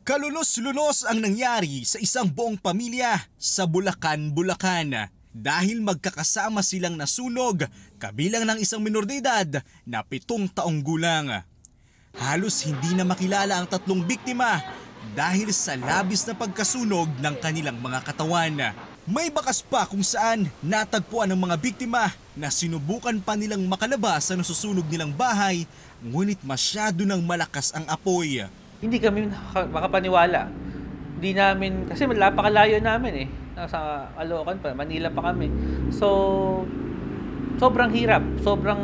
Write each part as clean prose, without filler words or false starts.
Kalulos-lulos ang nangyari sa isang buong pamilya sa Bulacan, Bulacan dahil magkakasama silang nasunog kabilang ng isang minor de edad na 7 taong gulang. Halos hindi na makilala ang tatlong biktima dahil sa labis na pagkasunog ng kanilang mga katawan. May bakas pa kung saan natagpuan ng mga biktima na sinubukan pa nilang makalabas sa nasusunog nilang bahay ngunit masyado nang malakas ang apoy. Hindi kami makapaniwala. Hindi namin, kasi napakalayo namin eh. Nasa Caloocan pa, Manila pa kami. So, sobrang hirap, sobrang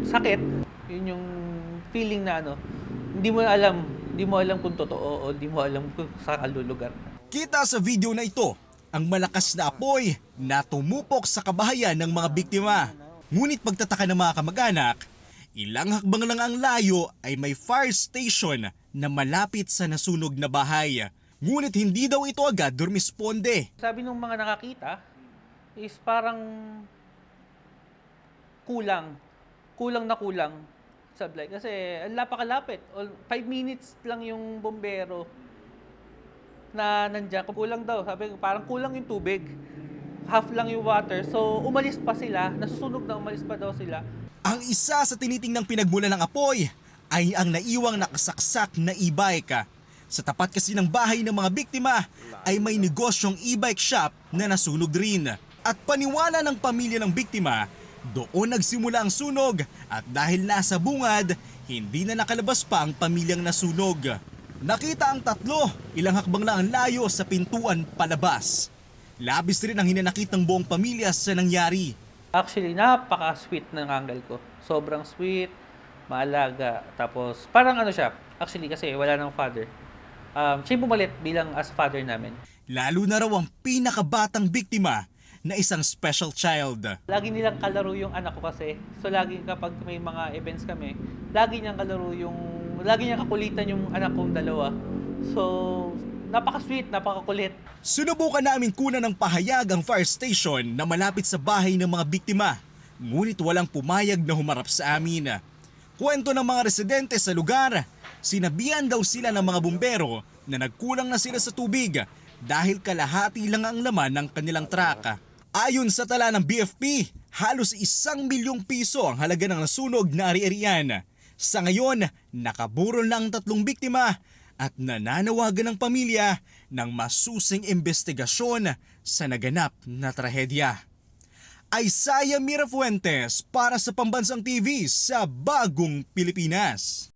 sakit. Yun yung feeling na hindi mo alam kung totoo o hindi mo alam kung saan ka lulugar. Kita sa video na ito ang malakas na apoy na tumupok sa kabahayan ng mga biktima. Ngunit pagtataka ng mga kamag-anak, ilang hakbang lang ang layo ay may fire station na malapit sa nasunog na bahay. Ngunit hindi daw ito agad dumisponde. Sabi ng mga nakakita is parang kulang sablay. Kasi napakalapit. 5 minutes lang yung bombero na nandiyan. Kulang daw. Sabi parang kulang yung tubig. Half lang yung water. So umalis pa sila. Nasusunog na umalis pa daw sila. Ang isa sa tinitingnang pinagmulan ng apoy ay ang naiwang nakasaksak na e-bike. Sa tapat kasi ng bahay ng mga biktima ay may negosyong e-bike shop na nasunog rin. At paniwala ng pamilya ng biktima, doon nagsimula ang sunog at dahil nasa bungad, hindi na nakalabas pa ang pamilyang nasunog. Nakita ang tatlo, ilang hakbang lang ang layo sa pintuan palabas. Labis rin ang hinanakit ng buong pamilya sa nangyari. Actually, napaka-sweet ng uncle ko. Sobrang sweet, maalaga. Tapos, parang siya. Actually, kasi wala nang father. Siya yung pumalit bilang as father namin. Lalo na raw ang pinakabatang biktima na isang special child. Lagi nilang kalaro yung anak ko kasi. So, lagi kapag may mga events kami, lagi niyang kakulitan yung anak kong dalawa. So, napaka-sweet, napakakulit. Sinubukan namin kunan ng pahayag ang fire station na malapit sa bahay ng mga biktima. Ngunit walang pumayag na humarap sa amin. Kwento ng mga residente sa lugar, sinabihan daw sila ng mga bumbero na nagkulang na sila sa tubig dahil kalahati lang ang laman ng kanilang truck. Ayon sa tala ng BFP, halos 1 milyong piso ang halaga ng nasunog na ari-arian. Sa ngayon, nakaburol na ang 3 biktima at nananawagan ng pamilya ng masusing investigasyon sa naganap na trahedya. Isaiah Mirafuentes para sa Pambansang TV sa Bagong Pilipinas.